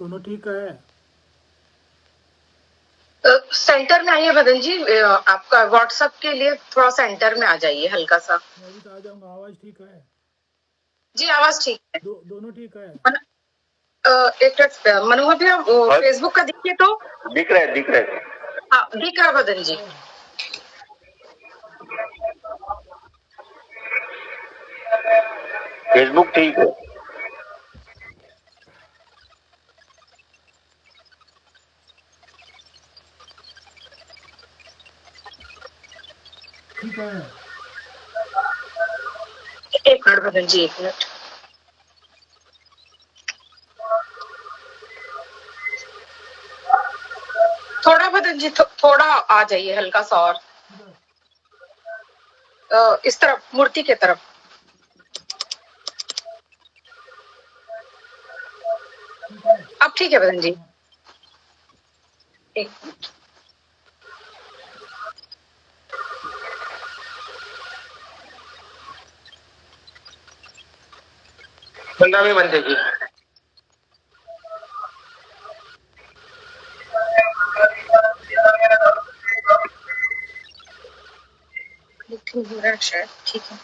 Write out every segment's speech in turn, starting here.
दोनों ठीक है। सेंटर में आइए भदन जी, आपका व्हाट्सएप के लिए थोड़ा सेंटर में आ जाइए हल्का सा। मैं अभी तो आ जाऊंगा। आवाज ठीक है? जी आवाज ठीक है। दोनों ठीक है। एक मिनट मनोहर भैया, वो फेसबुक का देखिए तो। दिख रहा है। हाँ दिख रहा है भदन जी। फेसबुक ठीक है। ठीक है। एक मिनट भदन जी, एक मिनट। थोड़ा भदन जी, थोड़ा आ जाइए हल्का सा और। इस तरफ, मूर्ति के तरफ। ठीक है। अब ठीक है भदन जी। एक मिनट। बंदा में बन जाएगी। शायद ठीक है।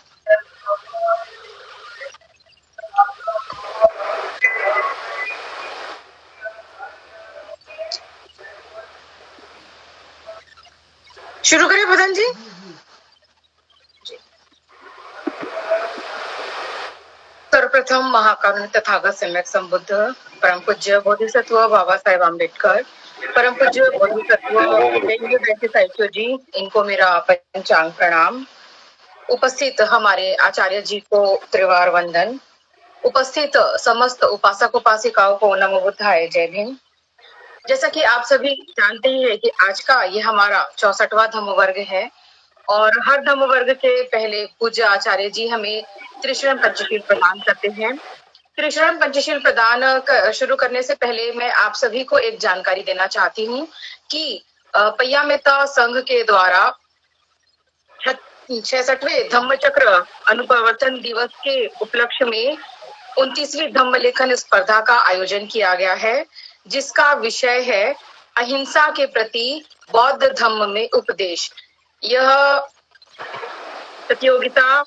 शुरू करें भदन जी? सर्वप्रथम महाकारुण्य तथागत सम्यक संबुद्ध परम पूज्य बोधिसत्व बाबा साहेब आम्बेडकर, परम पूज्य बोधिसत्व जी, इनको मेरा पंचांग प्रणाम। उपस्थित हमारे आचार्य जी को त्रिवार वंदन। उपस्थित समस्त उपासक उपासिकाओं को नमो बुद्धाय, जय भीम। जैसा कि आप सभी जानते ही है कि आज का ये हमारा 64वां धम्म वर्ग है और हर धम्म वर्ग के पहले पूज्य आचार्य जी हमें त्रिशरण पंचशील प्रदान करते हैं। त्रिशरण पंचशील प्रदान शुरू करने से पहले मैं आप सभी को एक जानकारी देना चाहती हूँ कि पय्या मेहता संघ के द्वारा 66वें धम्म चक्र अनुप्रवर्तन दिवस के उपलक्ष्य में 29वीं धम्म लेखन स्पर्धा का आयोजन किया गया है, जिसका विषय है अहिंसा के प्रति बौद्ध धम्म में उपदेश। यह प्रतियोगिता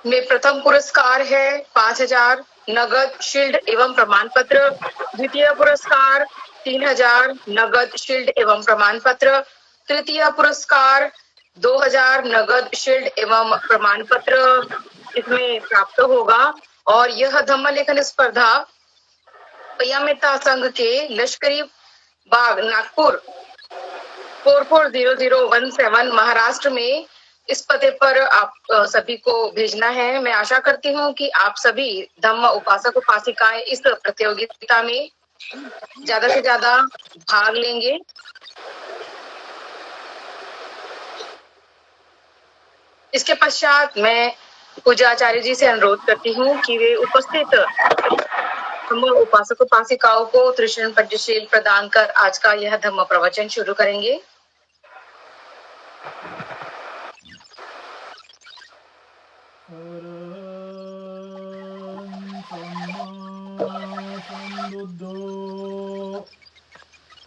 में प्रथम पुरस्कार है 5,000 नगद शील्ड एवं प्रमाण पत्र। द्वितीय पुरस्कार 3,000 नगद शील्ड एवं प्रमाण पत्र। तृतीय पुरस्कार 2,000 नगद शील्ड एवं प्रमाण पत्र इसमें प्राप्त होगा। और यह धम्म लेखन स्पर्धा पय्या मेहता संघ के लश्करी बाग नागपुर 440017 महाराष्ट्र में इस पते पर आप सभी को भेजना है। मैं आशा करती हूँ कि आप सभी धम्म उपासक उपासिकाएं इस प्रतियोगिता में ज्यादा से ज्यादा भाग लेंगे। इसके पश्चात मैं पूज्याचार्य जी से अनुरोध करती हूँ कि वे उपस्थित धम्म उपासक उपासिकाओं को त्रिशरण पंचशील प्रदान कर आज का यह धम्म प्रवचन शुरू करेंगे।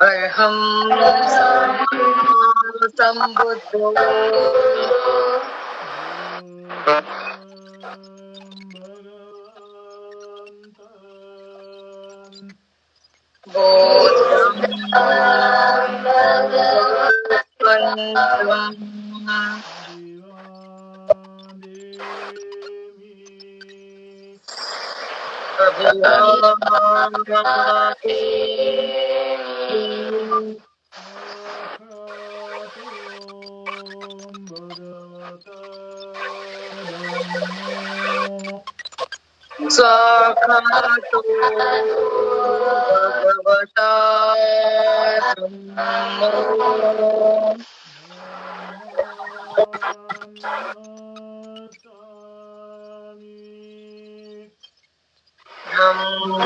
अरहं सम्बुद्धो स्वाखातो भगवता धम्मो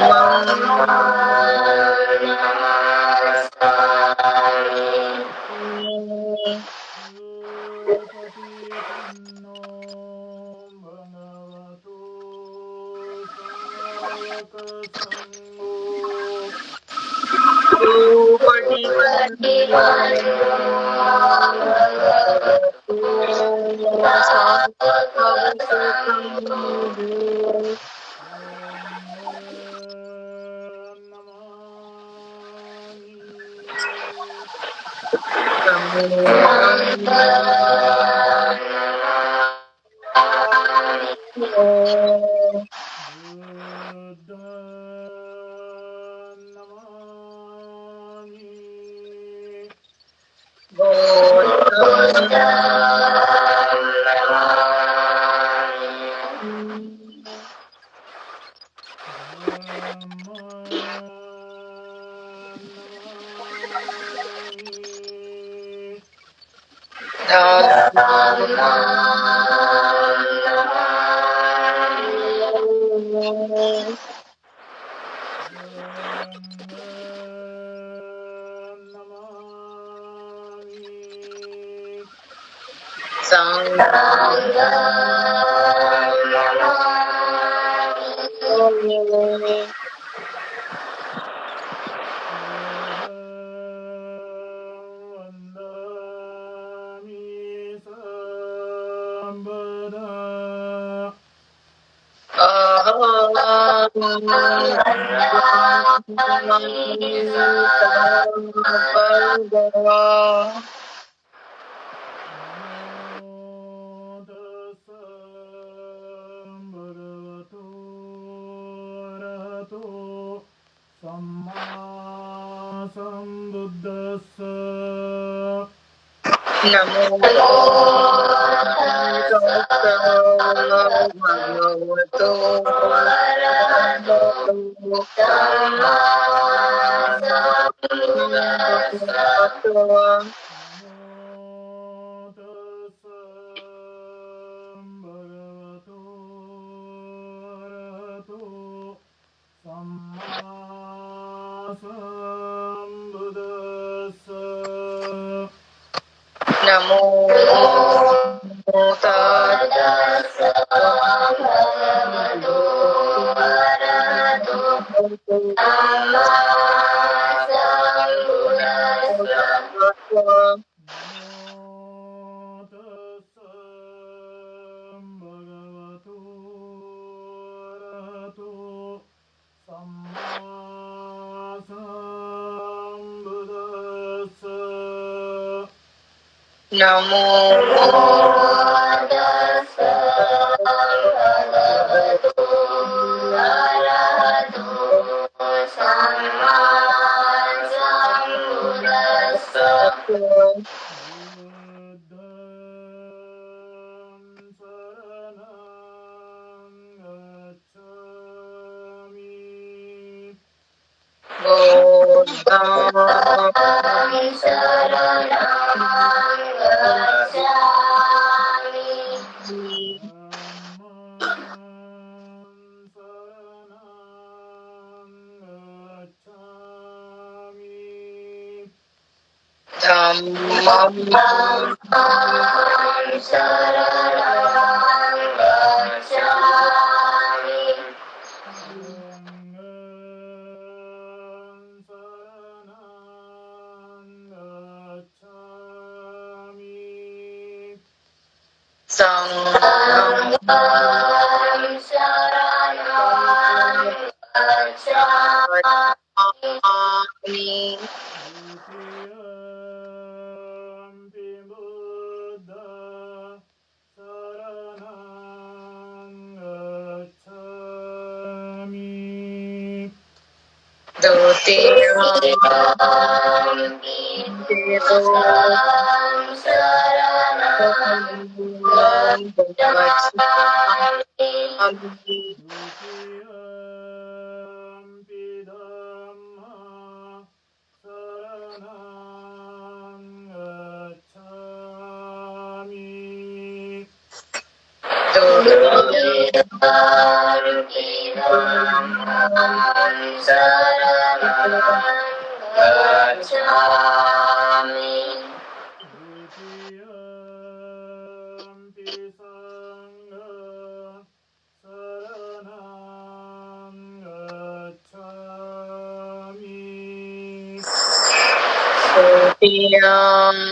Tatiyampi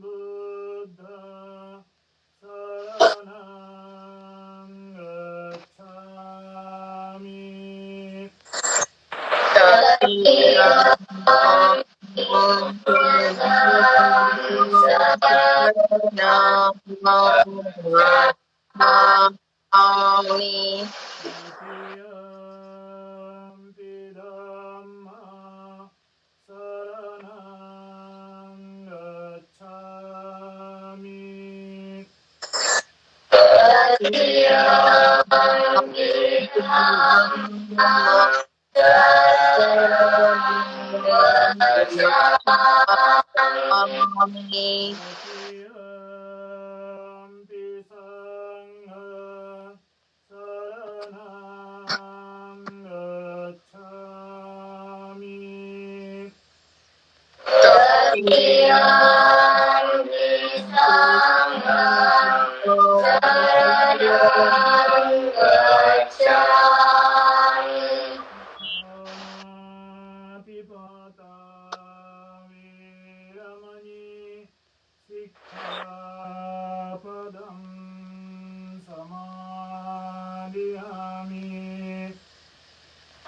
Buddha Saranam Gacchami. Tatiyampi Dhamma Saranam Gacchami. Tatiyampi Sangha Saranam Gacchami.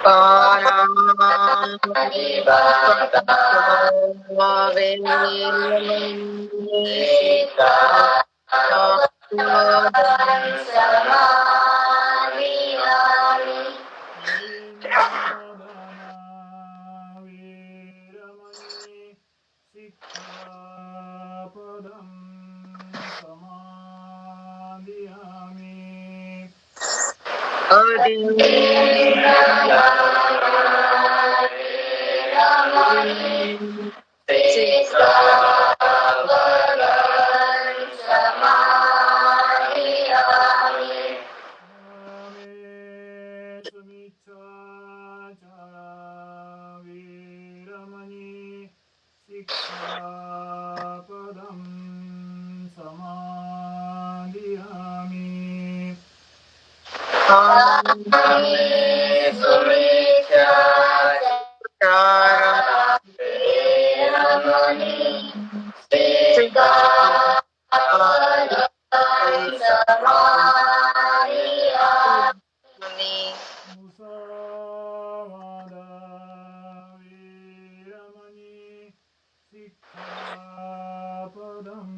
Pamapipata Viramani Sikkhapadam Samadhiyami. Adinodana Viramani Sikkhapadam Samadhiyami. Ame Sumiccacara Viramani Sikkhapadam Samadhiyami. Musavada Viramani Sikkhapadam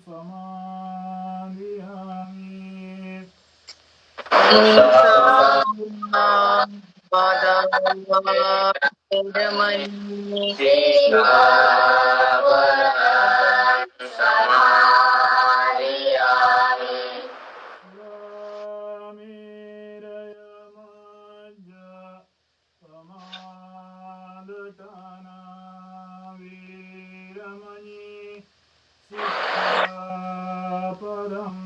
Samadhiyami. Samirayamajja Pamadatana Viramani Sikkhapadam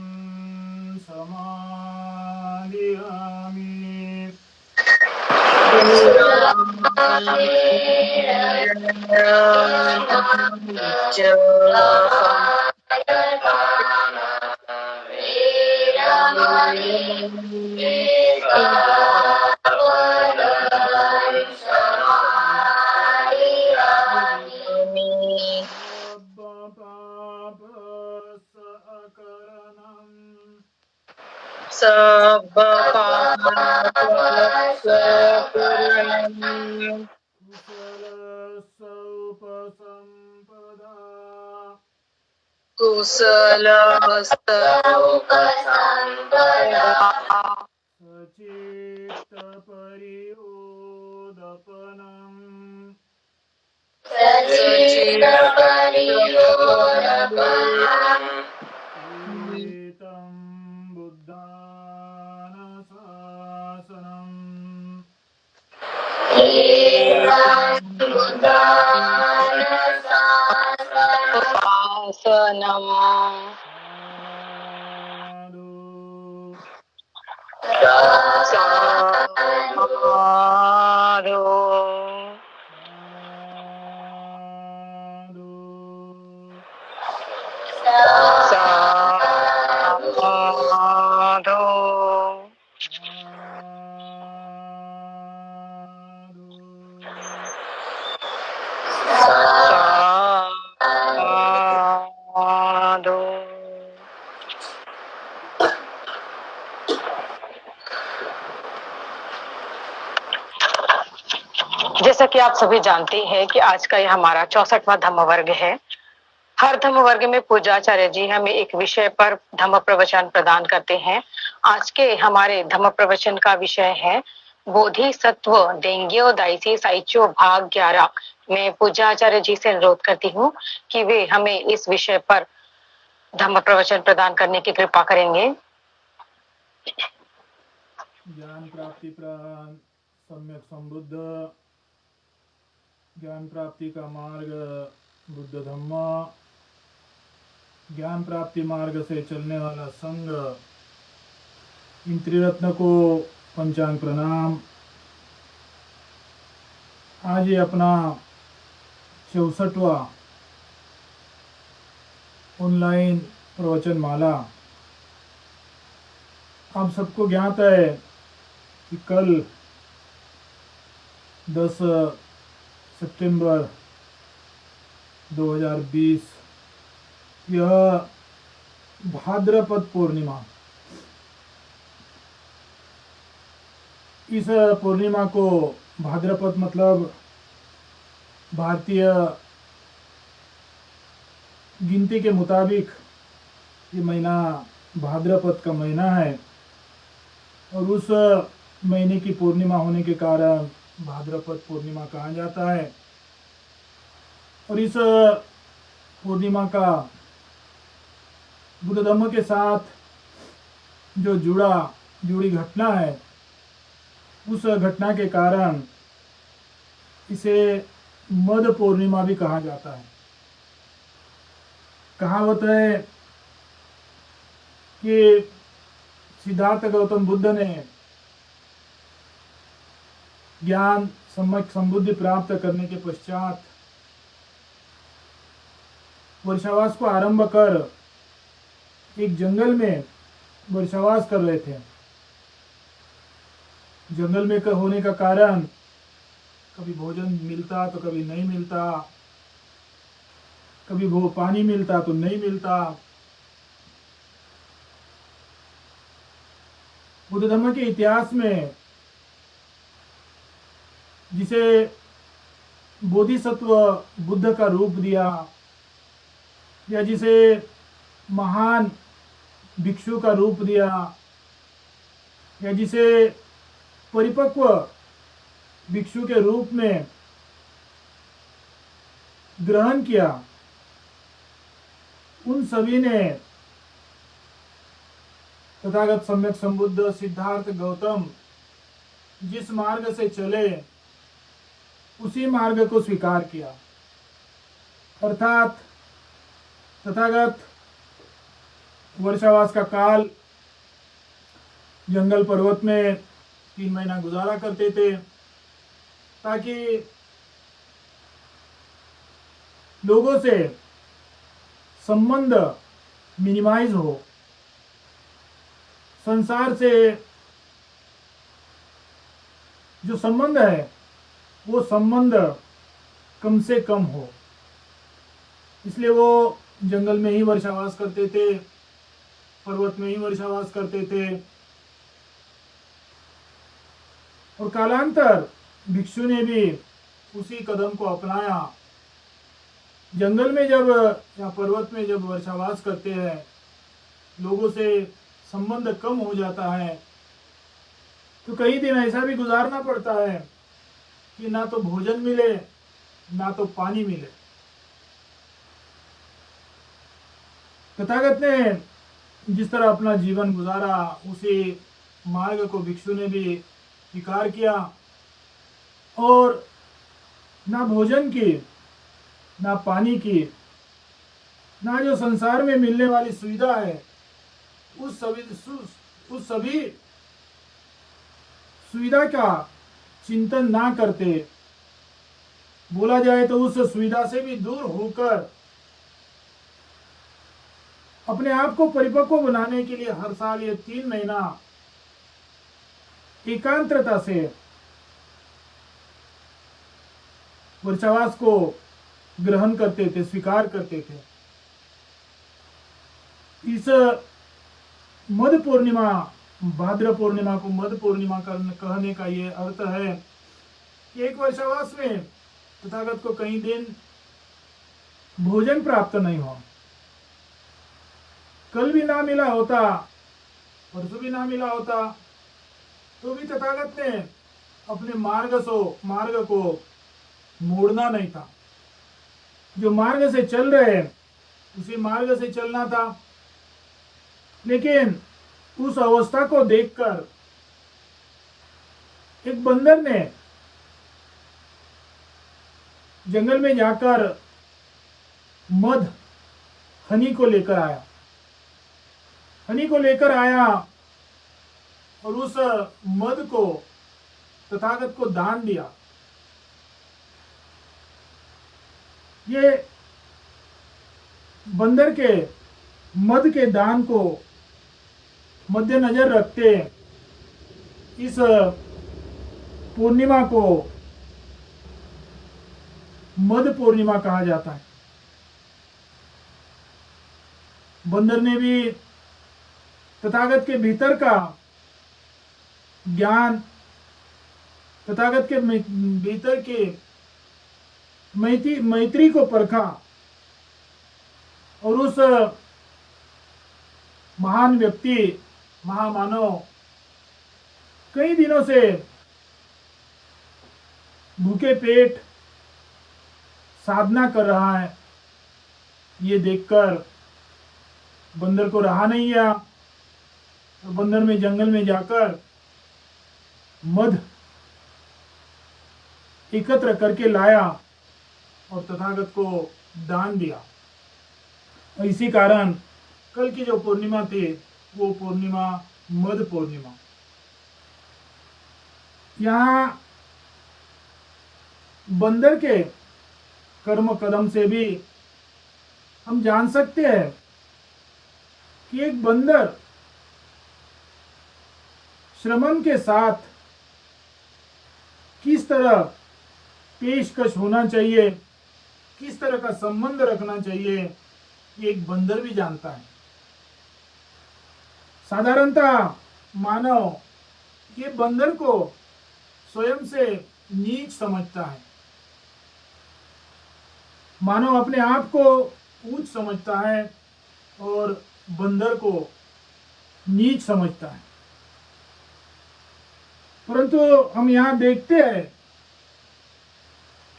Samadhiyami. Sachitta Etam Buddhana Sasanam. Sadhu. Sadhu. जैसा कि आप सभी जानते हैं कि आज का यह हमारा 64वां धम्म वर्ग है। हर धम्म वर्ग में पूज्याचार्य जी हमें एक विषय पर धम्म प्रवचन प्रदान करते हैं। आज के हमारे धम्म प्रवचन का विषय है बोधिसत्व डेंग्यो दाइसी साइचो भाग 11। मैं पूज्याचार्य जी से अनुरोध करती हूँ कि वे हमें इस विषय पर धम्म प्रवचन प्रदान करने की कृपा करेंगे। ज्ञान प्राप्ति प्रधान सम्यक संबुद्ध, ज्ञान प्राप्ति का मार्ग बुद्ध धम्मा, ज्ञान प्राप्ति मार्ग से चलने वाला संघ, इन त्रिरत्न को पंचांग प्रणाम। आज ये अपना 64वां ऑनलाइन प्रवचन माला। आप सबको ज्ञात है कि कल 10 सितंबर 2020 यह भाद्रपद पूर्णिमा, इस पूर्णिमा को भाद्रपद मतलब भारतीय गिनती के मुताबिक ये महीना भाद्रपद का महीना है और उस महीने की पूर्णिमा होने के कारण भाद्रपद पूर्णिमा कहा जाता है। और इस पूर्णिमा का बुद्ध धम्म के साथ जो जुड़ी घटना है, उस घटना के कारण इसे मद पूर्णिमा भी कहा जाता है। कहावत है कि सिद्धार्थ गौतम बुद्ध ने ज्ञान सम्यक संबुद्धि प्राप्त करने के पश्चात वर्षावास को आरंभ कर एक जंगल में वर्षावास कर रहे थे। जंगल में होने का कारण कभी भोजन मिलता तो कभी नहीं मिलता, कभी वो पानी मिलता तो नहीं मिलता। बुद्ध धर्म के इतिहास में जिसे बोधिसत्व बुद्ध का रूप दिया या जिसे महान भिक्षु का रूप दिया या जिसे परिपक्व भिक्षु के रूप में ग्रहण किया, उन सभी ने तथागत सम्यक संबुद्ध सिद्धार्थ गौतम जिस मार्ग से चले उसी मार्ग को स्वीकार किया। अर्थात तथागत वर्षावास का काल जंगल पर्वत में 3 महीना गुजारा करते थे ताकि लोगों से संबंध मिनिमाइज हो, संसार से जो संबंध है वो संबंध कम से कम हो। इसलिए वो जंगल में ही वर्षावास करते थे, पर्वत में ही वर्षावास करते थे। और कालांतर भिक्षु ने भी उसी कदम को अपनाया। जंगल में जब या पर्वत में जब वर्षावास करते हैं, लोगों से संबंध कम हो जाता है तो कई दिन ऐसा भी गुजारना पड़ता है कि ना तो भोजन मिले ना तो पानी मिले। तथागत ने जिस तरह अपना जीवन गुजारा उसी मार्ग को भिक्षु ने भी स्वीकार किया और ना भोजन की, ना पानी की, ना जो संसार में मिलने वाली सुविधा है उस सभी सुविधा का चिंतन ना करते, बोला जाए तो उस सुविधा से भी दूर होकर अपने आप को परिपक्व बनाने के लिए हर साल ये 3 महीना एकांतता से वर्षावास को ग्रहण करते थे, स्वीकार करते थे। इस मद पूर्णिमा, भाद्र पूर्णिमा को मद पूर्णिमा कहने का ये अर्थ है कि एक वर्षावास में तथागत को कई दिन भोजन प्राप्त नहीं हुआ। कल भी ना मिला होता, परसों भी ना मिला होता, तो भी तथागत ने अपने मार्ग को मोड़ना नहीं था। जो मार्ग से चल रहे हैं उसी मार्ग से चलना था। लेकिन उस अवस्था को देखकर एक बंदर ने जंगल में जाकर मध हनी को लेकर आया। हनी को लेकर आया और उस मध को तथागत को दान दिया। ये बंदर के मध के दान को मद्देनजर रखते इस पूर्णिमा को मध पूर्णिमा कहा जाता है। बंदर ने भी तथागत के भीतर का ज्ञान, तथागत के भीतर के मैत्री को परखा और उस महान व्यक्ति, महामानव कई दिनों से भूखे पेट साधना कर रहा है, ये देखकर बंदर को रहा नहीं गया। तो बंदर में जंगल में जाकर मध एकत्र करके लाया और तथागत को दान दिया। और इसी कारण कल की जो पूर्णिमा थी वो पूर्णिमा मध पूर्णिमा। यहाँ बंदर के कर्म कदम से भी हम जान सकते हैं कि एक बंदर श्रमण के साथ किस तरह पेशकश होना चाहिए, किस तरह का संबंध रखना चाहिए, ये एक बंदर भी जानता है। साधारणतः मानव ये बंदर को स्वयं से नीच समझता है। मानव अपने आप को ऊंच समझता है और बंदर को नीच समझता है। परंतु हम यहाँ देखते हैं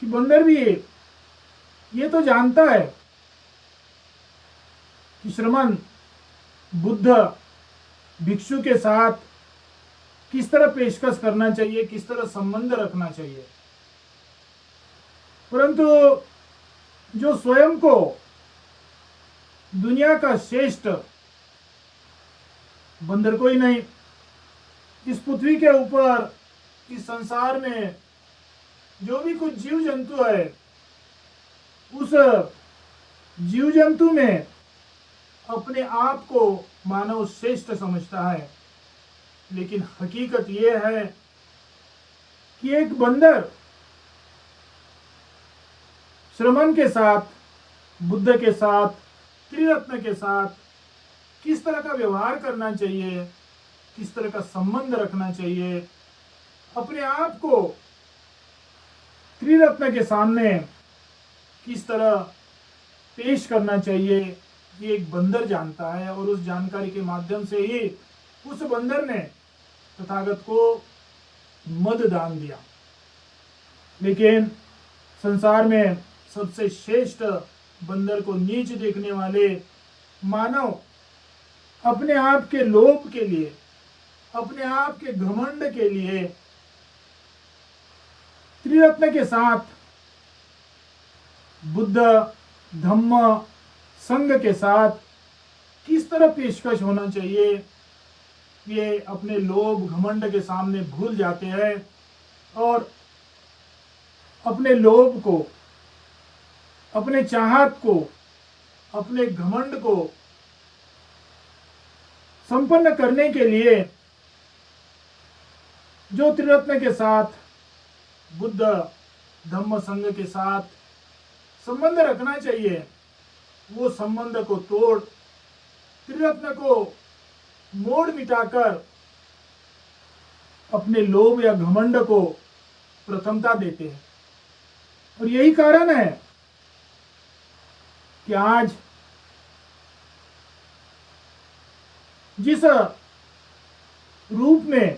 कि बंदर भी ये तो जानता है कि श्रमण बुद्ध भिक्षु के साथ किस तरह पेशकश करना चाहिए, किस तरह संबंध रखना चाहिए। परंतु जो स्वयं को दुनिया का श्रेष्ठ, बंदर कोई नहीं, इस पृथ्वी के ऊपर, इस संसार में जो भी कुछ जीव जंतु है, उस जीव जंतु में अपने आप को मानव श्रेष्ठ समझता है। लेकिन हकीकत यह है कि एक बंदर श्रमण के साथ, बुद्ध के साथ, त्रिरत्न के साथ किस तरह का व्यवहार करना चाहिए, किस तरह का संबंध रखना चाहिए, अपने आप को त्रिरत्न के सामने किस तरह पेश करना चाहिए, ये एक बंदर जानता है। और उस जानकारी के माध्यम से ही उस बंदर ने तथागत को मद दान दिया। लेकिन संसार में सबसे श्रेष्ठ बंदर को नीच देखने वाले मानव अपने आप के लोभ के लिए, अपने आप के घमंड के लिए त्रिरत्न के साथ, बुद्ध, धम्म, संघ के साथ किस तरह पेशकश होना चाहिए, ये अपने लोभ घमंड के सामने भूल जाते हैं और अपने लोभ को, अपने चाहत को, अपने घमंड को संपन्न करने के लिए जो त्रिरत्न के साथ, बुद्ध, धम्म, संघ के साथ संबंध रखना चाहिए, वो संबंध को तोड़, त्रिरत्न को मोड़ मिटाकर अपने लोभ या घमंड को प्रथमता देते हैं। और यही कारण है कि आज जिस रूप में,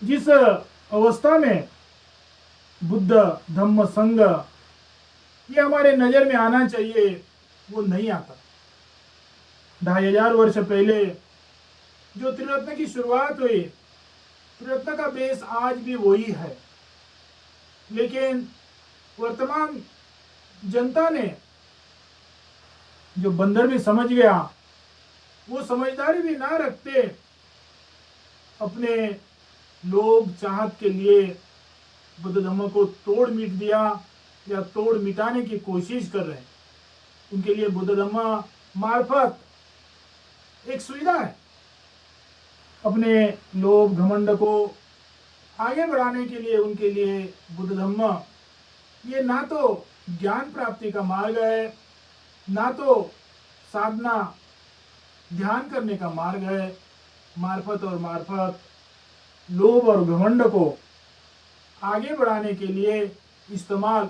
जिस अवस्था में बुद्ध धम्म संघ ये हमारे नजर में आना चाहिए, वो नहीं आता। 2500 वर्ष पहले जो त्रिरत्न की शुरुआत हुई, त्रिरत्न का बेस आज भी वही है। लेकिन वर्तमान जनता ने जो बंदर भी समझ गया, वो समझदारी भी ना रखते अपने लोभ चाहत के लिए बुद्ध धम्म को तोड़ मिट दिया या तोड़ मिटाने की कोशिश कर रहे हैं। उनके लिए बुद्ध धम्म मार्फत एक सुविधा है। अपने लोभ घमंड को आगे बढ़ाने के लिए उनके लिए बुद्ध धम्म ये ना तो ज्ञान प्राप्ति का मार्ग है, ना तो साधना ध्यान करने का मार्ग है। मार्फत और मार्फत लोभ और घमंड को आगे बढ़ाने के लिए इस्तेमाल,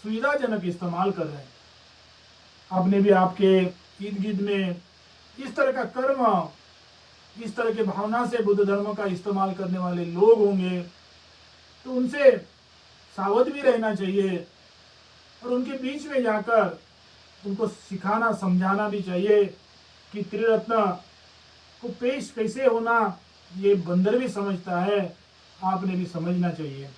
सुविधाजनक इस्तेमाल कर रहे हैं। आपने भी आपके इर्द गिर्द में इस तरह का कर्म, इस तरह के भावना से बुद्ध धर्म का इस्तेमाल करने वाले लोग होंगे, तो उनसे सावध भी रहना चाहिए और उनके बीच में जाकर उनको सिखाना समझाना भी चाहिए कि त्रिरत्न को पेश कैसे होना ये बंदर भी समझता है, आपने भी समझना चाहिए।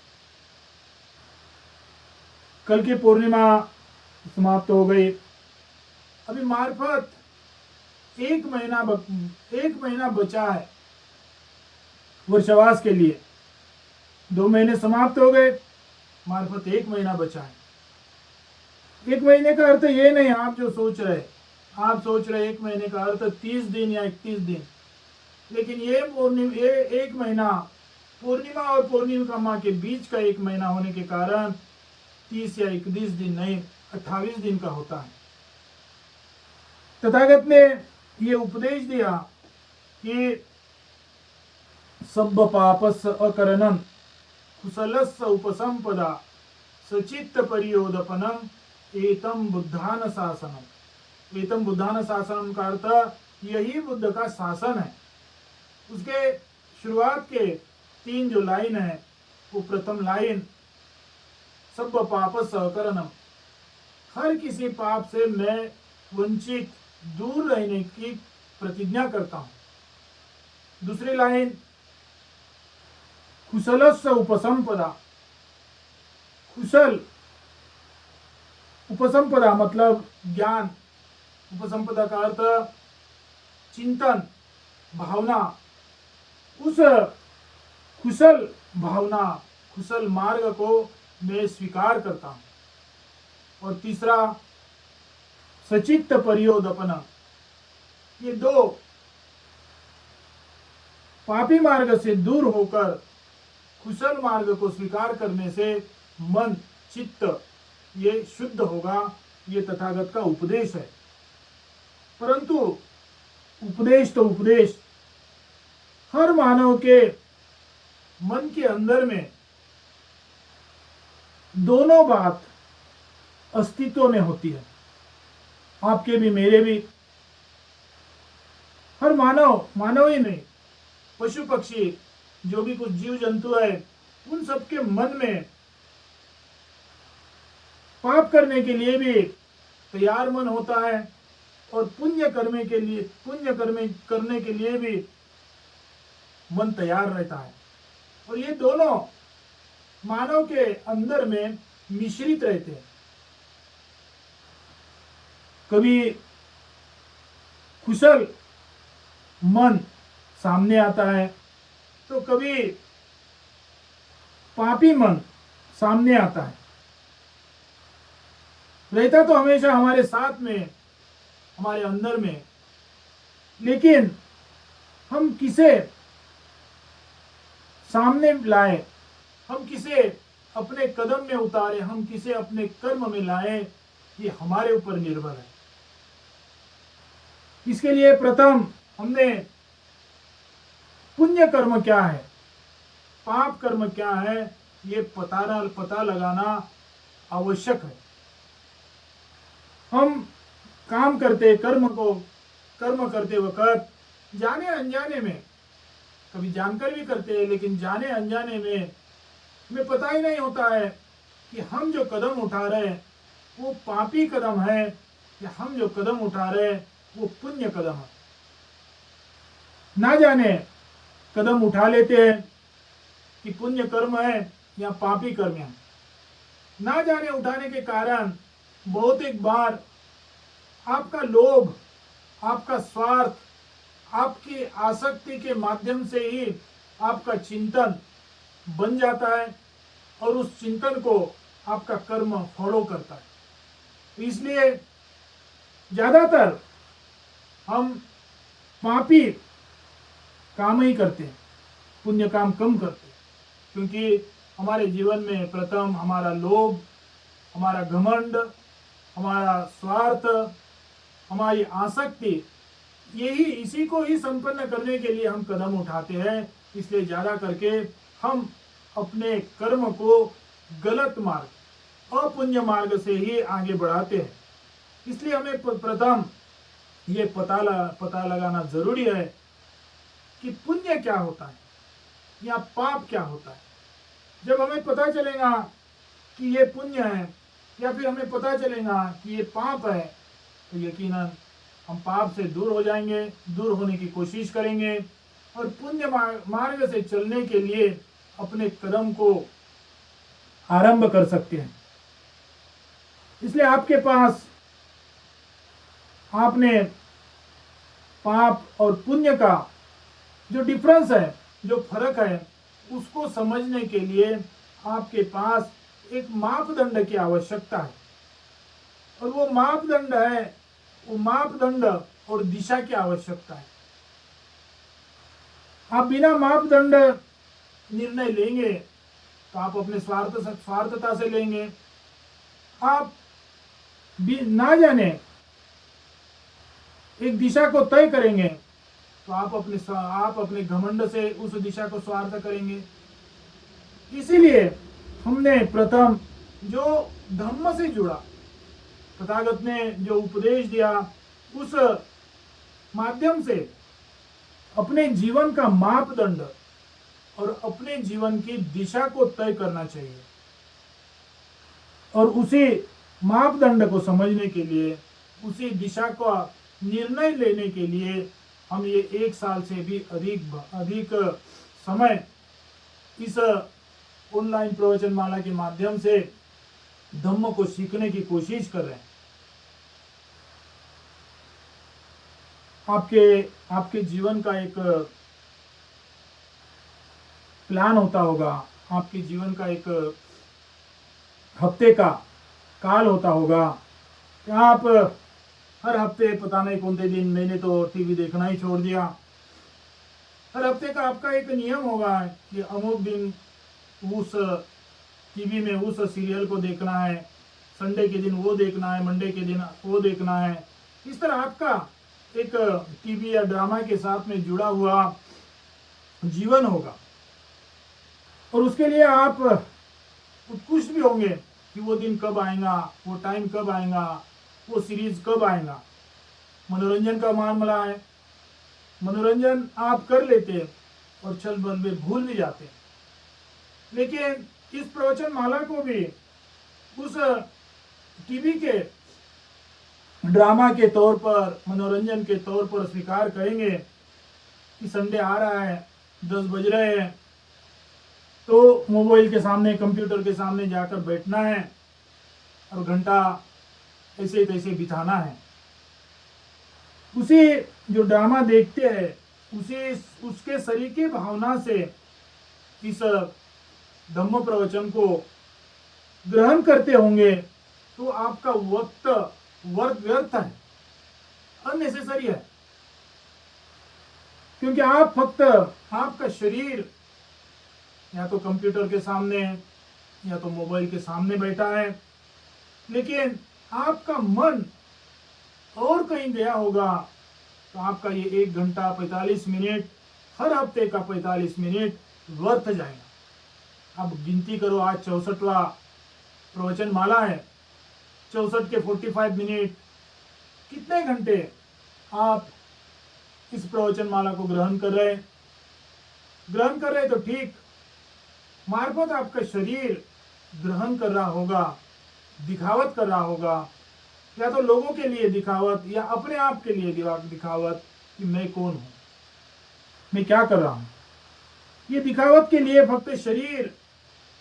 कल की पूर्णिमा समाप्त हो गई। अभी मार्फत एक महीना बचा है वर्षवास के लिए। 2 महीने समाप्त हो गए, मार्फत 1 महीना बचा है। 1 महीने का अर्थ ये नहीं आप जो सोच रहे, आप सोच रहे 1 महीने का अर्थ 30 दिन या 31 दिन, लेकिन ये 1 महीना पूर्णिमा और पूर्णिमा के बीच का 1 महीना होने के कारण 30 या 31 दिन नहीं 28 दिन का होता है। तथागत ने ये उपदेश दिया कि सब्ब पापस अकरणम कुशलस्य उपसंपदा सचित्त परियोदपनम एतम बुद्धान शासनम। एतम बुद्धान शासनम का अर्थ यही बुद्ध का शासन है। उसके शुरुआत के 3 जो लाइन है, वो प्रथम लाइन सब्ब पापस अकरणम, हर किसी पाप से मैं वंचित दूर रहने की प्रतिज्ञा करता हूं। दूसरी लाइन कुशलस्य उपसंपदा, कुशल उपसंपदा मतलब ज्ञान, उपसंपदा का अर्थ चिंतन, भावना। उस कुशल भावना, कुशल मार्ग को मैं स्वीकार करता हूं। और तीसरा सचित्त परियोदपन, ये 2 पापी मार्ग से दूर होकर कुशल मार्ग को स्वीकार करने से मन चित्त ये शुद्ध होगा। ये तथागत का उपदेश है। परंतु उपदेश तो उपदेश, हर मानव के मन के अंदर में दोनों बात अस्तित्व में होती है। आपके भी मेरे भी, हर मानव ही नहीं, पशु पक्षी जो भी कुछ जीव जंतु है, उन सबके मन में पाप करने के लिए भी तैयार मन होता है और पुण्य करने के लिए भी मन तैयार रहता है। और ये दोनों मानव के अंदर में मिश्रित रहते हैं। कभी कुशल मन सामने आता है तो कभी पापी मन सामने आता है। रहता तो हमेशा हमारे साथ में, हमारे अंदर में, लेकिन हम किसे सामने लाए, हम किसे अपने कदम में उतारे, हम किसे अपने कर्म में लाए, ये हमारे ऊपर निर्भर है। इसके लिए प्रथम हमने पुण्य कर्म क्या है पाप कर्म क्या है ये पता लगाना आवश्यक है। हम कर्म करते वक्त जाने अनजाने में, कभी जानकर भी करते हैं लेकिन जाने अनजाने में हमें पता ही नहीं होता है कि हम जो कदम उठा रहे हैं वो पापी कदम है या हम जो कदम उठा रहे हैं वो पुण्य कदम है। ना जाने कदम उठा लेते हैं कि पुण्य कर्म है या पापी कर्म है। ना जाने उठाने के कारण बहुत एक बार आपका लोभ, आपका स्वार्थ, आपकी आसक्ति के माध्यम से ही आपका चिंतन बन जाता है और उस चिंतन को आपका कर्म फॉलो करता है। इसलिए ज्यादातर हम पापी काम ही करते हैं, पुण्य काम कम करते हैं, क्योंकि हमारे जीवन में प्रथम हमारा लोभ, हमारा घमंड, हमारा स्वार्थ, हमारी आसक्ति, इसी को ही संपन्न करने के लिए हम कदम उठाते हैं। इसलिए ज्यादा करके हम अपने कर्म को गलत मार्ग, अपुण्य मार्ग से ही आगे बढ़ाते हैं। इसलिए हमें प्रथम ये पता लगाना जरूरी है कि पुण्य क्या होता है या पाप क्या होता है। जब हमें पता चलेगा कि ये पुण्य है या फिर हमें पता चलेगा कि ये पाप है तो यकीनन हम पाप से दूर हो जाएंगे, दूर होने की कोशिश करेंगे और पुण्य मार्ग से चलने के लिए अपने कदम को आरंभ कर सकते हैं। इसलिए आपके पास आपने पाप और पुण्य का जो डिफरेंस है, जो फर्क है, उसको समझने के लिए आपके पास एक मापदंड की आवश्यकता है। और वो मापदंड और दिशा की आवश्यकता है। आप बिना मापदंड निर्णय लेंगे तो आप अपने स्वार्थता से लेंगे। आप भी ना जाने एक दिशा को तय करेंगे तो आप अपने घमंड से उस दिशा को स्वार्थ करेंगे। इसीलिए हमने प्रथम जो धम्म से जुड़ा, तथागत ने जो उपदेश दिया, उस माध्यम से अपने जीवन का मापदंड और अपने जीवन की दिशा को तय करना चाहिए। और उसी मापदंड को समझने के लिए, उसी दिशा का निर्णय लेने के लिए हम ये 1 साल से भी अधिक समय इस ऑनलाइन प्रवचन माला के माध्यम से धम्म को सीखने की कोशिश कर रहे हैं। आपके जीवन का एक प्लान होता होगा, आपके जीवन का एक हफ्ते का काल होता होगा कि आप हर हफ्ते पता नहीं कौन से दिन, मैंने तो टीवी देखना ही छोड़ दिया, हर हफ्ते का आपका एक नियम होगा कि अमुक दिन उस टीवी में उस सीरियल को देखना है, संडे के दिन वो देखना है, मंडे के दिन वो देखना है। इस तरह आपका एक टीवी या ड्रामा के साथ में जुड़ा हुआ जीवन होगा और उसके लिए आप उत्कृष्ट भी होंगे कि वो दिन कब आएगा, वो टाइम कब आएगा, वो सीरीज कब आएगा। मनोरंजन का मामला है, मनोरंजन आप कर लेते और छल बल में भूल भी जाते। लेकिन इस प्रवचन माला को भी उस टीवी के ड्रामा के तौर पर, मनोरंजन के तौर पर स्वीकार करेंगे कि संडे आ रहा है, 10 बज रहे हैं, तो मोबाइल के सामने, कंप्यूटर के सामने जाकर बैठना है और घंटा ऐसे तैसे बिताना है। उसी जो ड्रामा देखते हैं उसके सरीके भावना से इस धम्म प्रवचन को ग्रहण करते होंगे तो आपका वक्त व्यर्थ है, अननेसेसरी है। क्योंकि आप फक्त आपका शरीर या तो कंप्यूटर के सामने या तो मोबाइल के सामने बैठा है, लेकिन आपका मन और कहीं गया होगा तो आपका ये 1 घंटा 45 मिनट, हर हफ्ते का 45 मिनट व्यर्थ जाएगा। अब गिनती करो, आज 64वां प्रवचन माला है। 64 के 45 मिनट, कितने घंटे आप इस प्रवचन माला को ग्रहण कर रहे हैं? ग्रहण कर रहे तो ठीक, मार्फत आपका शरीर ग्रहण कर रहा होगा, दिखावत कर रहा होगा, या तो लोगों के लिए दिखावत या अपने आप के लिए दिखावत कि मैं कौन हूं, मैं क्या कर रहा हूं। ये दिखावत के लिए फक्त शरीर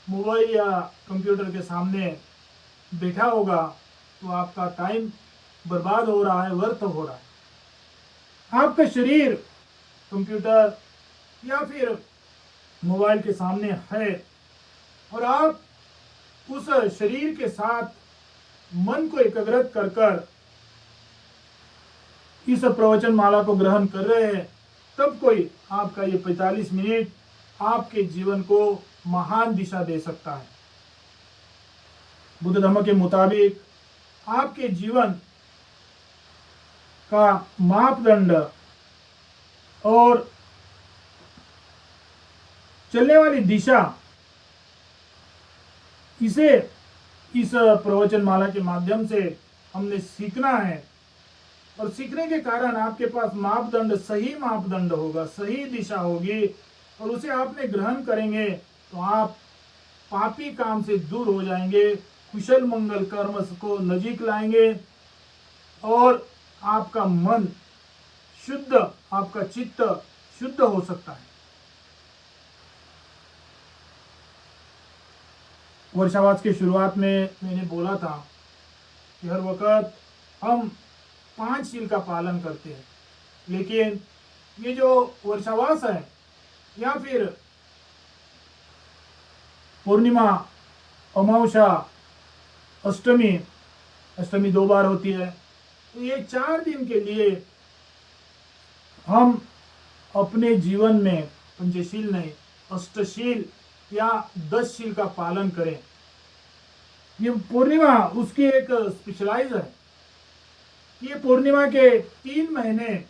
मोबाइल या कंप्यूटर के सामने बैठा होगा तो आपका टाइम बर्बाद हो रहा है, व्यर्थ हो रहा है। आपका शरीर कंप्यूटर या फिर मोबाइल के सामने है और आप उस शरीर के साथ मन को एकाग्रत कर कर इस प्रवचन माला को ग्रहण कर रहे हैं, तब कोई आपका ये 45 मिनट आपके जीवन को महान दिशा दे सकता है। बुद्ध धर्म के मुताबिक आपके जीवन का मापदंड और चलने वाली दिशा, इसे इस प्रवचन माला के माध्यम से हमने सीखना है। और सीखने के कारण आपके पास मापदंड, सही मापदंड होगा, सही दिशा होगी और उसे आपने ग्रहण करेंगे तो आप पापी काम से दूर हो जाएंगे, कुशल मंगल कर्म को नजीक लाएंगे और आपका मन शुद्ध, आपका चित्त शुद्ध हो सकता है। वर्षावास की शुरुआत में मैंने बोला था कि हर वक्त हम 5 शील का पालन करते हैं, लेकिन ये जो वर्षावास है या फिर पूर्णिमा, अमावस्या, अष्टमी, अष्टमी 2 बार होती है, तो ये 4 दिन के लिए हम अपने जीवन में पंचशील नहीं, अष्टशील या 10 शील का पालन करें। ये पूर्णिमा उसकी एक स्पेशलाइज है। ये पूर्णिमा के 3 महीने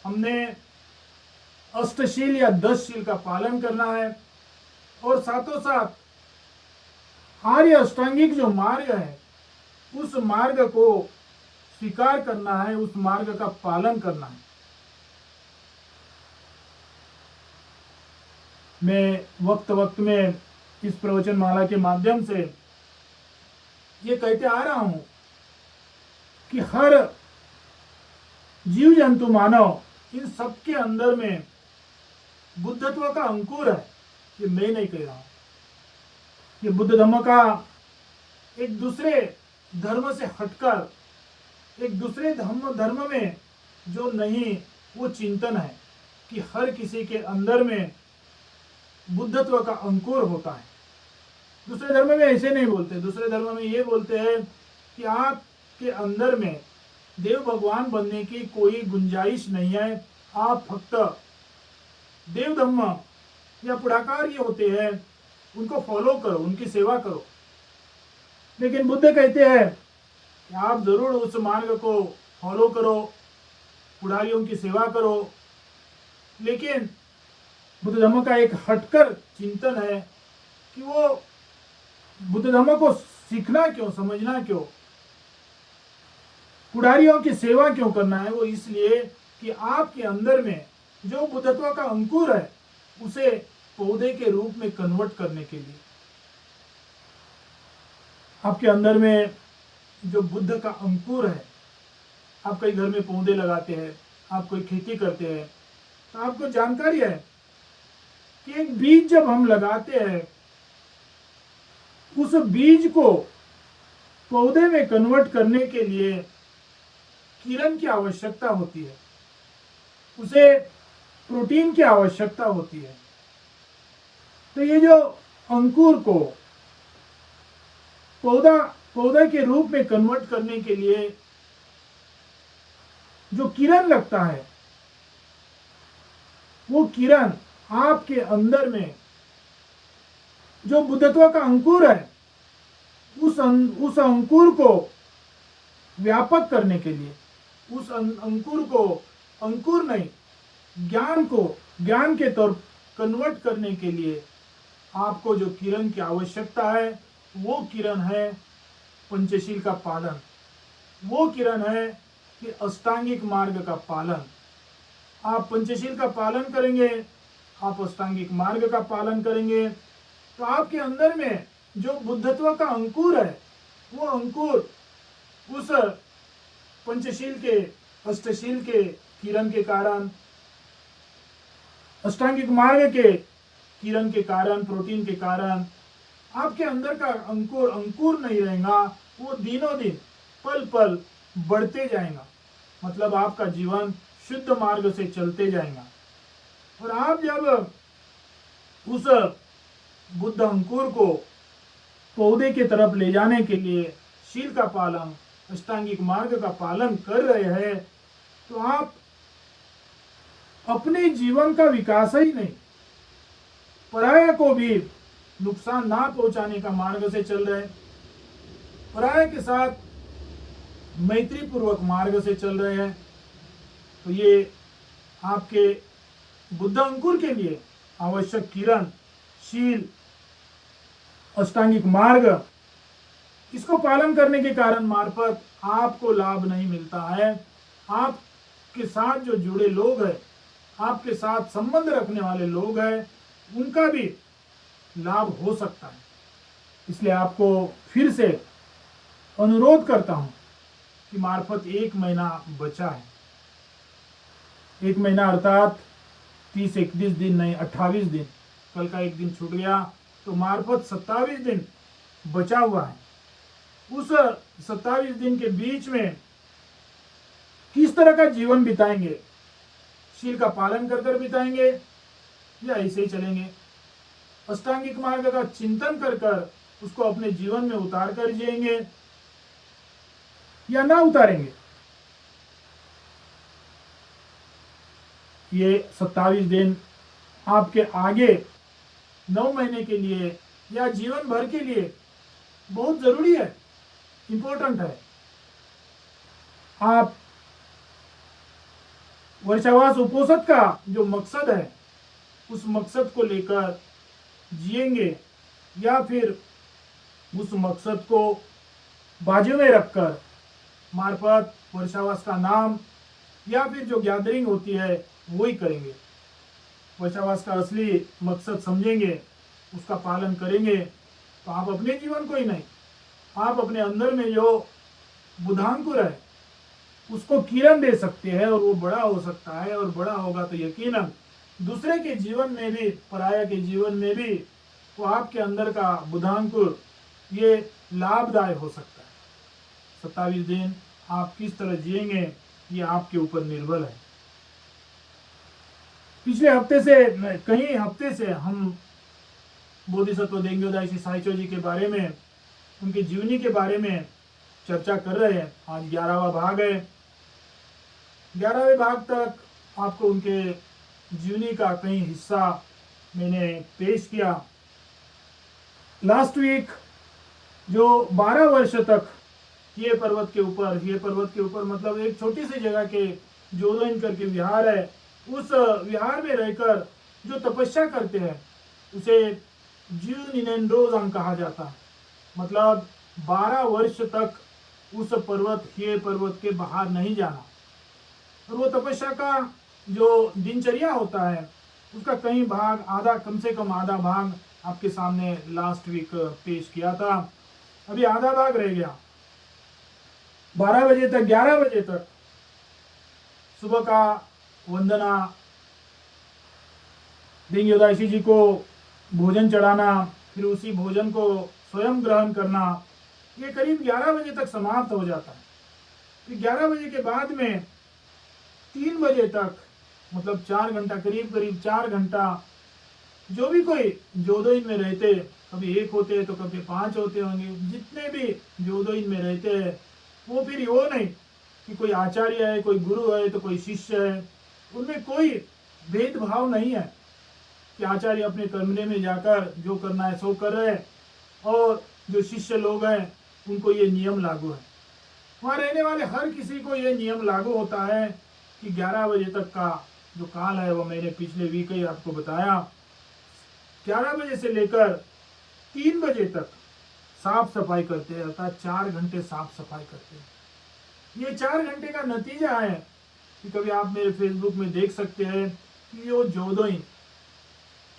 हमने अष्टशील या 10 शील का पालन करना है और साथों साथ आर्य अष्टांगिक जो मार्ग है उस मार्ग को स्वीकार करना है, उस मार्ग का पालन करना है। मैं वक्त वक्त में इस प्रवचन माला के माध्यम से ये कहते आ रहा हूं कि हर जीव जंतु मानव, इन सबके अंदर में बुद्धत्व का अंकुर है। ये मैं नहीं कह रहा हूं, ये बुद्ध धर्म का एक दूसरे धर्म से हटकर, एक दूसरे धर्म में जो नहीं, वो चिंतन है कि हर किसी के अंदर में बुद्धत्व का अंकुर होता है। दूसरे धर्म में ऐसे नहीं बोलते, दूसरे धर्म में ये बोलते हैं कि आपके अंदर में देव भगवान बनने की कोई गुंजाइश नहीं है, आप फक्त देव धर्म या पुढ़ाकार ये होते हैं उनको फॉलो करो, उनकी सेवा करो। लेकिन बुद्ध कहते हैं कि आप जरूर उस मार्ग को फॉलो करो, पुढ़ारियों की सेवा करो, लेकिन बुद्ध धर्म का एक हटकर चिंतन है कि वो बुद्ध धर्म को सीखना क्यों, समझना क्यों, पुढ़ारियों की सेवा क्यों करना है। वो इसलिए कि आपके अंदर में जो बुद्धत्व का अंकुर है उसे पौधे के रूप में कन्वर्ट करने के लिए। आपके अंदर में जो बुद्ध का अंकुर है, आप कई घर में पौधे लगाते हैं, आप कोई खेती करते हैं, तो आपको जानकारी है कि एक बीज जब हम लगाते हैं, उस बीज को पौधे में कन्वर्ट करने के लिए किरण की आवश्यकता होती है, उसे प्रोटीन की आवश्यकता होती है। तो ये जो अंकुर को पौधा के रूप में कन्वर्ट करने के लिए जो किरण लगता है, वो किरण आपके अंदर में जो बुद्धत्व का अंकुर है, उस अंकुर को व्यापक करने के लिए, उस अंकुर को, अंकुर नहीं, ज्ञान को ज्ञान के तौर कन्वर्ट करने के लिए आपको जो किरण की आवश्यकता है वो किरण है पंचशील का पालन, वो किरण है कि अष्टांगिक मार्ग का पालन। आप पंचशील का पालन करेंगे, आप अष्टांगिक मार्ग का पालन करेंगे, तो आपके अंदर में जो बुद्धत्व का अंकुर है वो अंकुर उस पंचशील के, अष्टशील के किरण के कारण, अष्टांगिक मार्ग के किरण के कारण, प्रोटीन के कारण आपके अंदर का अंकुर अंकुर नहीं रहेगा, वो दिनों दिन पल पल बढ़ते जाएगा। मतलब आपका जीवन शुद्ध मार्ग से चलते जाएगा। और आप जब उस बुद्ध अंकुर को पौधे की तरफ ले जाने के लिए शील का पालन, अष्टांगिक मार्ग का पालन कर रहे हैं, तो आप अपने जीवन का विकास ही नहीं, पराया को भी नुकसान ना पहुंचाने का मार्ग से चल रहे हैं, पराया के साथ मैत्री पूर्वक मार्ग से चल रहे हैं। तो ये आपके बुद्ध अंकुर के लिए आवश्यक किरण, शील, अष्टांगिक मार्ग, इसको पालन करने के कारण मार्फत आपको लाभ नहीं मिलता है। आपके साथ जो जुड़े लोग हैं, आपके साथ संबंध रखने वाले लोग हैं, उनका भी लाभ हो सकता है। इसलिए आपको फिर से अनुरोध करता हूं कि मार्फत 1 महीना बचा है, 1 महीना अर्थात 30-31 दिन नहीं, 28 दिन, कल का एक दिन छूट गया, तो मार्फत 27 दिन बचा हुआ है। उस 27 दिन के बीच में किस तरह का जीवन बिताएंगे? शील का पालन कर कर बिताएंगे या ऐसे ही चलेंगे? अष्टांगिक मार्ग का चिंतन कर कर उसको अपने जीवन में उतार कर जिएंगे या ना उतारेंगे? ये 27 दिन आपके आगे 9 महीने के लिए या जीवन भर के लिए बहुत जरूरी है, इंपॉर्टेंट है। आप वर्षावास उपोषण का जो मकसद है उस मकसद को लेकर जिएंगे या फिर उस मकसद को बाजू में रखकर मार्फत वर्षावास का नाम या फिर जो गैदरिंग होती है वो ही करेंगे। वर्षावास का असली मकसद समझेंगे, उसका पालन करेंगे, तो आप अपने जीवन को ही नहीं, आप अपने अंदर में जो बुधांकुर है उसको किरण दे सकते हैं और वो बड़ा हो सकता है। और बड़ा होगा तो यकीनन दूसरे के जीवन में भी, पराया के जीवन में भी वो आपके अंदर का बुधांकुर ये लाभदायक हो सकता है। 27 दिन आप किस तरह जिएंगे ये आपके ऊपर निर्भर है। पिछले हफ्ते से, कई हफ्ते से हम बोधिसत्व देंग्योदायशी साइचो जी के बारे में, उनकी जीवनी के बारे में चर्चा कर रहे हैं। आज 11वां भाग है। 11वें भाग तक आपको उनके जीवनी का कई हिस्सा मैंने पेश किया। लास्ट वीक जो 12 वर्ष तक ये पर्वत के ऊपर मतलब एक छोटी सी जगह के जोदोइन करके विहार है, उस विहार में रहकर जो तपस्या करते हैं उसे ज्यूनिनेंडोजांग कहा जाता है। मतलब 12 वर्ष तक उस पर्वत के बाहर नहीं जाना। और वो तपस्या का जो दिनचर्या होता है उसका कई भाग, कम से कम आधा भाग आपके सामने लास्ट वीक पेश किया था। अभी आधा भाग रह गया। 12 बजे तक, 11 बजे तक सुबह का वंदना, देंग्योदायशी जी को भोजन चढ़ाना, फिर उसी भोजन को स्वयं ग्रहण करना, ये करीब 11 बजे तक समाप्त हो जाता है। फिर 11 बजे के बाद में 3 बजे तक, मतलब 4 घंटा, करीब 4 घंटा, जो भी कोई जोदोइन में रहते, कभी 1 होते हैं तो कभी 5 होते होंगे, जितने भी जोदोइन में रहते हैं, वो फिर वो नहीं कि कोई आचार्य है, कोई गुरु है तो कोई शिष्य है, उनमें कोई भेदभाव नहीं है कि आचार्य अपने कमरे में जाकर जो करना है सो कर रहे हैं और जो शिष्य लोग हैं उनको ये नियम लागू है। वहाँ रहने वाले हर किसी को ये नियम लागू होता है कि 11 बजे तक का जो काल है वो मैंने पिछले वीक ही आपको बताया, 11 बजे से लेकर 3 बजे तक साफ सफाई करते हैं, अर्थात 4 घंटे साफ सफाई करते हैं। ये 4 घंटे का नतीजा है कि कभी आप मेरे फेसबुक में देख सकते हैं कि वो जोदोई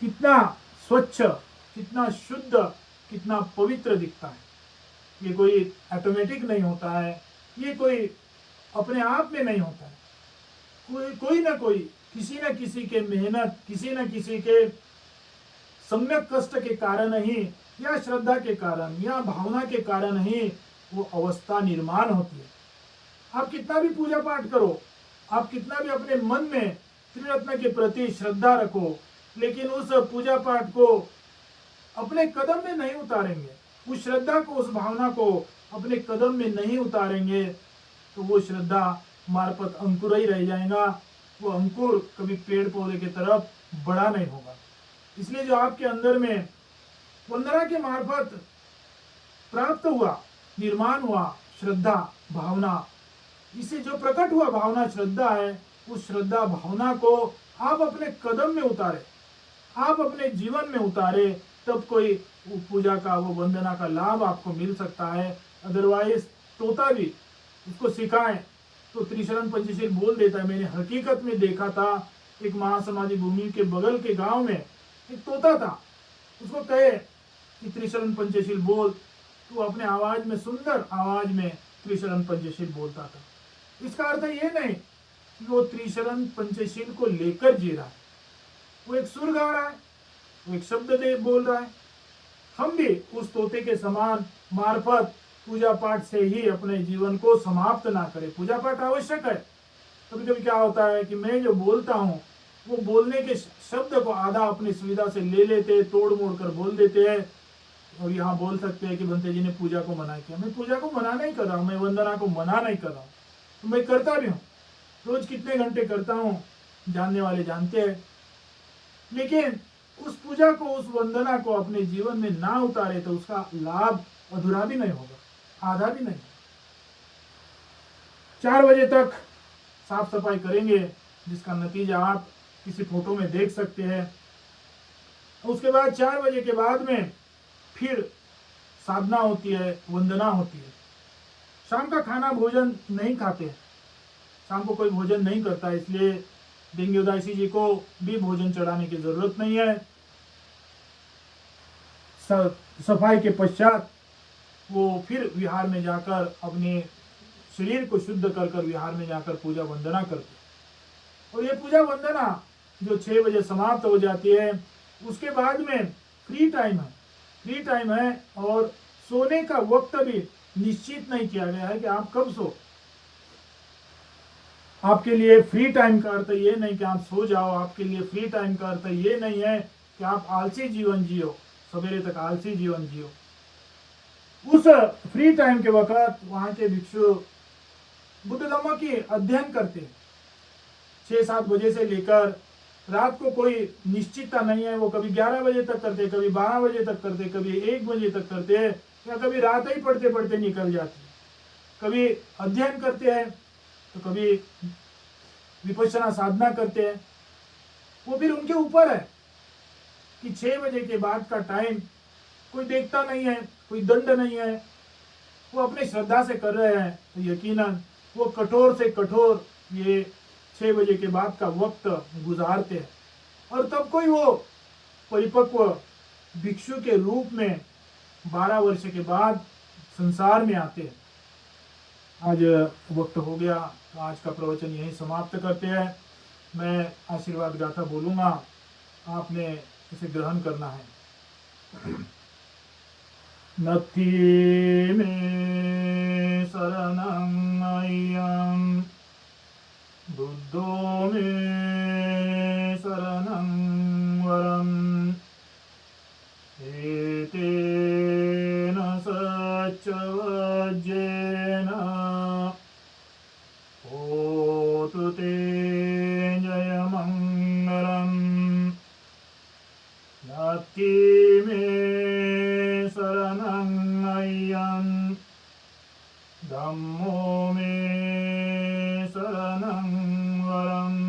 कितना स्वच्छ, कितना शुद्ध, कितना पवित्र दिखता है। ये कोई ऑटोमेटिक नहीं होता है, ये कोई अपने आप में नहीं होता है। कोई ना कोई, किसी न किसी के मेहनत, किसी न किसी के सम्यक कष्ट के कारण ही, या श्रद्धा के कारण, या भावना के कारण ही वो अवस्था निर्माण होती है। आप कितना भी पूजा पाठ करो, आप कितना भी अपने मन में त्रिरत्न के प्रति श्रद्धा रखो, लेकिन उस पूजा पाठ को अपने कदम में नहीं उतारेंगे, उस श्रद्धा को, उस भावना को अपने कदम में नहीं उतारेंगे, तो वो श्रद्धा मार्फत अंकुर ही रह जाएगा। वो अंकुर कभी पेड़ पौधे की तरफ बड़ा नहीं होगा। इसलिए जो आपके अंदर में वंदना के मार्फत प्राप्त हुआ, निर्माण हुआ श्रद्धा भावना, इसे जो प्रकट हुआ भावना श्रद्धा है, उस श्रद्धा भावना को आप अपने कदम में उतारे, आप अपने जीवन में उतारे, तब कोई पूजा का, वो वंदना का लाभ आपको मिल सकता है। अदरवाइज तोता भी उसको सिखाएं तो त्रिशरण पंचशील बोल देता है। मैंने हकीकत में देखा था, एक महासमाधि भूमि के बगल के गांव में एक तोता था, उसको कहे कि त्रिशरण पंचशील बोल, तो अपने आवाज में, सुंदर आवाज में त्रिशरण पंचशील बोलता था। इसका अर्थ ये नहीं कि वो त्रिशरण पंचशील को लेकर जी रहा है, वो एक सुर गा रहा है, वो एक शब्द दे बोल रहा है। हम भी उस तोते के समान मार्फत पूजा पाठ से ही अपने जीवन को समाप्त ना करें। पूजा पाठ आवश्यक है। कभी कभी क्या होता है कि मैं जो बोलता हूँ, वो बोलने के शब्द को आधा अपनी सुविधा से ले लेते हैं, तोड़ मोड़ कर बोल देते हैं, और यहाँ बोल सकते हैं कि बंते जी ने पूजा को मना किया। मैं पूजा को मना नहीं कर रहा हूँ, मैं वंदना को मना नहीं कर रहा हूँ, तो मैं करता भी हूँ, रोज कितने घंटे करता हूँ जानने वाले जानते हैं। लेकिन उस पूजा को, उस वंदना को अपने जीवन में ना उतारे तो उसका लाभ अधूरा भी नहीं होगा, आधा भी नहीं। 4 बजे तक साफ सफाई करेंगे, जिसका नतीजा आप किसी फोटो में देख सकते हैं। उसके बाद 4 बजे के बाद में फिर साधना होती है, वंदना होती है। शाम का खाना भोजन नहीं खाते, शाम को कोई भोजन नहीं करता, इसलिए देंगे उदासी जी को भी भोजन चढ़ाने की जरूरत नहीं है। सफाई के पश्चात वो फिर विहार में जाकर अपने शरीर को शुद्ध कर कर विहार में जाकर पूजा वंदना करते। और ये पूजा वंदना जो 6 बजे समाप्त हो जाती है, उसके बाद में फ्री टाइम है, फ्री टाइम है। और सोने का वक्त भी निश्चित नहीं किया गया है कि आप कब सो। आपके लिए फ्री टाइम का अर्थ ये नहीं कि आप सो जाओ, आपके लिए फ्री टाइम का अर्थ ये नहीं है कि आप आलसी जीवन जियो, सवेरे तक आलसी जीवन जियो। उस फ्री टाइम के वक्त वहां के भिक्षु बुद्ध धम्म की अध्ययन करते हैं। 6-7 बजे से लेकर रात को कोई निश्चितता नहीं है, वो कभी 11 बजे तक करते, कभी 12 बजे तक करते, कभी 1 बजे तक करते हैं, या कभी रात ही पढ़ते पढ़ते निकल जाती है। कभी अध्ययन करते हैं तो कभी विपश्यना साधना करते हैं। वो फिर उनके ऊपर है कि 6 बजे के बाद का टाइम कोई देखता नहीं है, कोई दंड नहीं है, वो अपने श्रद्धा से कर रहे हैं, तो यकीनन वो कठोर से कठोर ये 6 बजे के बाद का वक्त गुजारते हैं। और तब कोई वो परिपक्व भिक्षु के रूप में 12 वर्ष के बाद संसार में आते हैं। आज वक्त हो गया, तो आज का प्रवचन यहीं समाप्त करते हैं। मैं आशीर्वाद गाथा बोलूँगा, आपने इसे ग्रहण करना है। नत्थि मे शरणं अय्यं, बुद्धो मे शरणं वरम्, एतेन सच्चवज्जेन होतु ते जयमङ्गलम्। नत्थि मे शरणं अय्यं, धम्मो मे शरणं वरम्,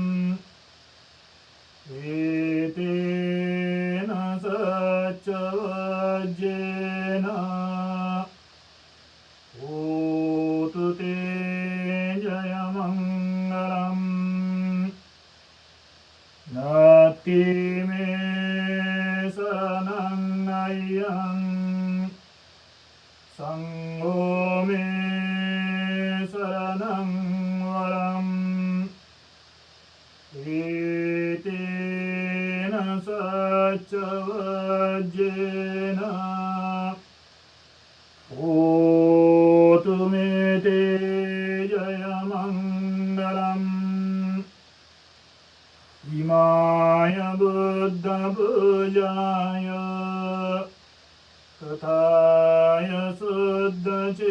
एतेन सत्यवज्येन होतु ते जयमङ्गलम् नास्ति मे शरणं अय्यं संगो मे शरणं वरम् एतेन सत्यवज्येन होतु मे ते जयमङ्गलम् इमाय बुद्धपूजाय तथाय शुद्धचेतसा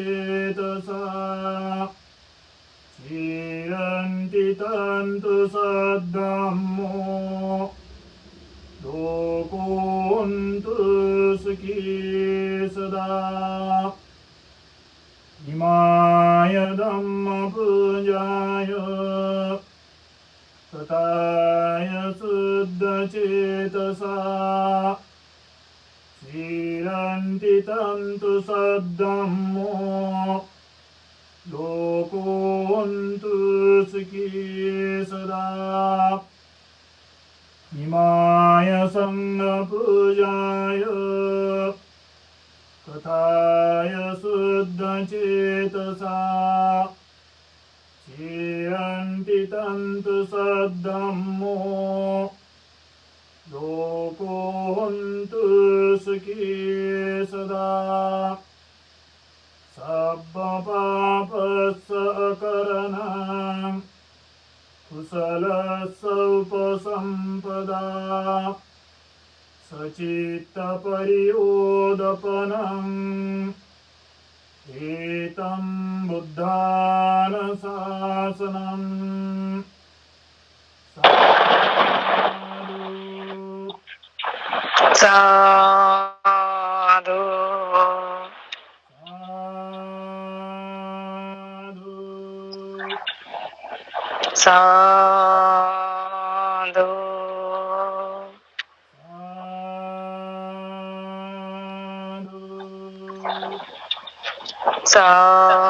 चिरन्ति तन्तु सद्धम्मो लोकोऽन्तु सुखी सदा इमाय धम्मपूजाय तथाय शुद्धचेतसा चिरन्ति तन्तु सद्धम्मो लोकोऽन्तु सुखी सदा इमाय सङ्गपूजाय तथाय शुद्धचेतसा चिरन्ति तन्तु सद्धम्मो लोकोऽन्तु सुखी सदा सर्वपापस्सकरणं कुशलस्सौपसम्पदा सचित्तपरियोदपनम् एतं बुद्धानुशासनम् साधु साधु साधु।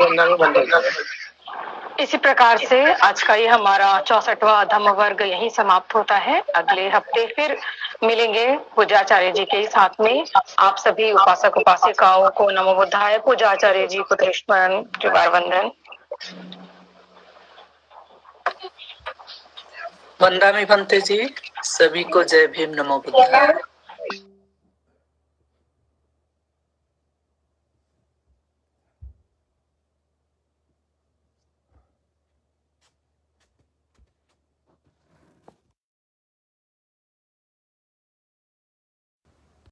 वंदना में बंदे जी। इसी प्रकार से आज का ये हमारा 64वां धम्म वर्ग यहीं समाप्त होता है। अगले हफ्ते फिर मिलेंगे पूजाचार्य जी के साथ में। आप सभी उपासक उपासिकाओं को नमो बुद्धाय, पूजाचार्य जी को त्रिस्मरण त्रिवार वंदन। वंदना में बनते जी, सभी को जय भीम, नमो बुद्धाय।